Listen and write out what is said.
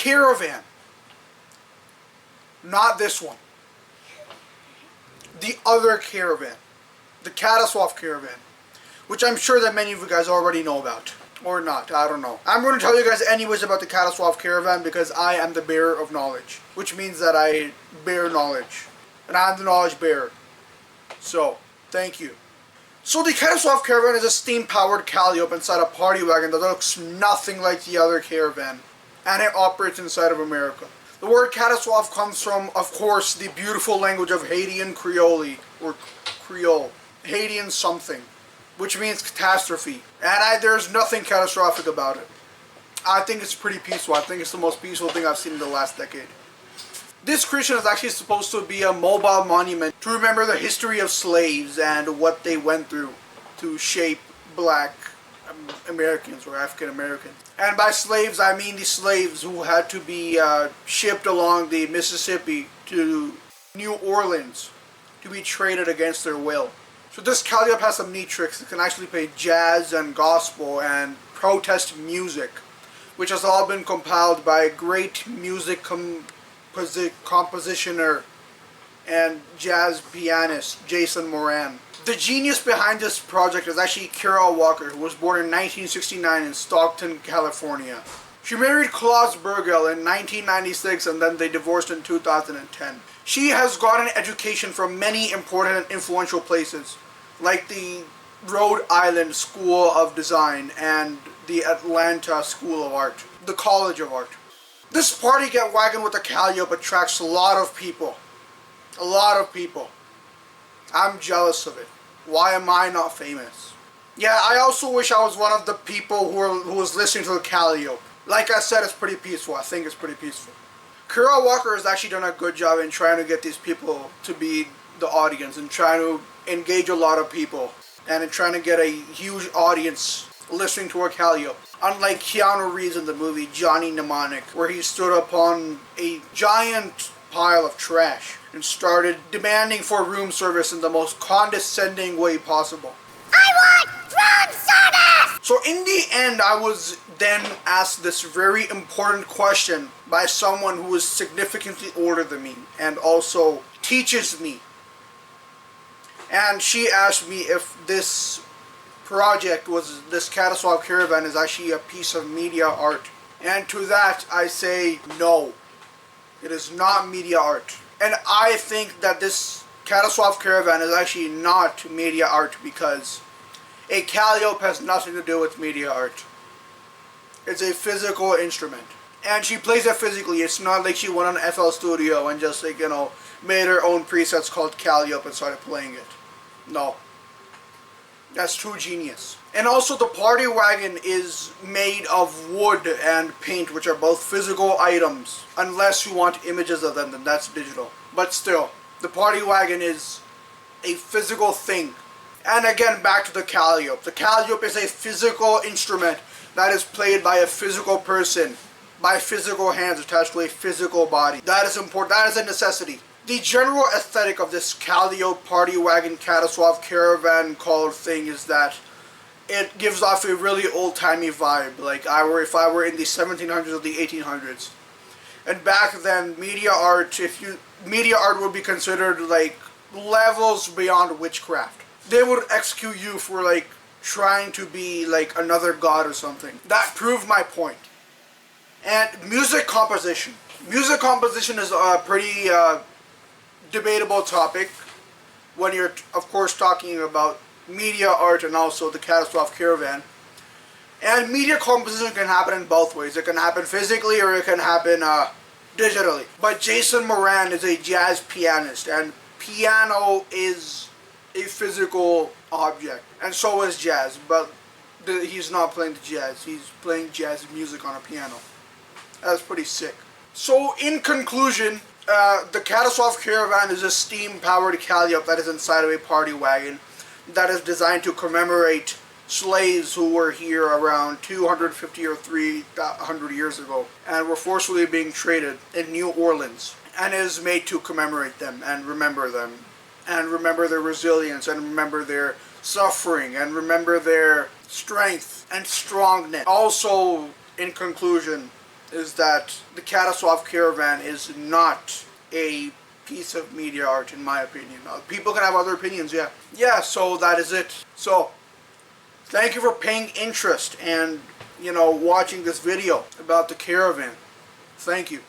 caravan. Not this one. The other caravan. The Katastwof Caravan. Which I'm sure that many of you guys already know about. Or not, I don't know. I'm going to tell you guys anyways about the Katastwof Caravan because I am the bearer of knowledge. Which means that I bear knowledge. And I'm the knowledge bearer. So, thank you. So the Katastwof Caravan is a steam-powered Calliope inside a party wagon that looks nothing like the other caravan. And it operates inside of America. The word Katastwof comes from, of course, the beautiful language of Haitian Creole, or Creole. Haitian something, which means catastrophe. And there's nothing catastrophic about it. I think it's pretty peaceful. I think it's the most peaceful thing I've seen in the last decade. This creation is actually supposed to be a mobile monument to remember the history of slaves and what they went through to shape black Americans or African Americans. And by slaves, I mean the slaves who had to be shipped along the Mississippi to New Orleans to be traded against their will. So this Calliope has some neat tricks. It can actually play jazz and gospel and protest music, which has all been compiled by a great music compositioner and jazz pianist Jason Moran. The genius behind this project is actually Kara Walker, who was born in 1969 in Stockton, California. She married Klaus Bergel in 1996 and then they divorced in 2010. She has gotten education from many important and influential places, like the Rhode Island School of Design and the Atlanta School of Art, the College of Art. This party wagon with the Calliope attracts a lot of people. A lot of people. I'm jealous of it. Why am I not famous? Yeah, I also wish I was one of the people who was listening to the Calliope. Like I said, it's pretty peaceful. I think it's pretty peaceful. Kara Walker has actually done a good job in trying to get these people to be the audience and trying to engage a lot of people and in trying to get a huge audience listening to a Calliope. Unlike Keanu Reeves in the movie Johnny Mnemonic, where he stood upon a giant pile of trash and started demanding for room service in the most condescending way possible. I want room service! So in the end, I was then asked this very important question by someone who is significantly older than me and also teaches me. And she asked me if this project this Katastwof Caravan is actually a piece of media art. And to that I say no. It is not media art. And I think that this Katastwof Caravan is actually not media art because a Calliope has nothing to do with media art. It's a physical instrument. And she plays it physically. It's not like she went on FL Studio and just like, made her own presets called Calliope and started playing it. No. That's true genius. And also the party wagon is made of wood and paint, which are both physical items. Unless you want images of them, then that's digital. But still, the party wagon is a physical thing. And again, back to the Calliope. The Calliope is a physical instrument that is played by a physical person, by physical hands attached to a physical body. That is important. That is a necessity. The general aesthetic of this Calliope party wagon Katastwof Caravan called thing is that it gives off a really old-timey vibe, like if I were in the 1700s or the 1800s. And back then, media art would be considered like levels beyond witchcraft. They would execute you for like trying to be like another god or something. That proved my point. And music composition. Music composition is a pretty debatable topic when you're, of course, talking about media art and also the Katastwof Caravan. And media composition can happen in both ways. It can happen physically or it can happen digitally. But Jason Moran is a jazz pianist, and piano is a physical object, and so is jazz, but he's not playing the jazz. He's playing jazz music on a piano. That's pretty sick. So in conclusion, the Katastwof Caravan is a steam-powered Calliope that is inside of a party wagon that is designed to commemorate slaves who were here around 250 or 300 years ago and were forcibly being traded in New Orleans, and is made to commemorate them and remember their resilience and remember their suffering and remember their strength and strongness. Also, in conclusion, is that the Katastwof Caravan is not a piece of media art, in my opinion. People can have other opinions, yeah. Yeah, so that is it. So, thank you for paying interest and, watching this video about the caravan. Thank you.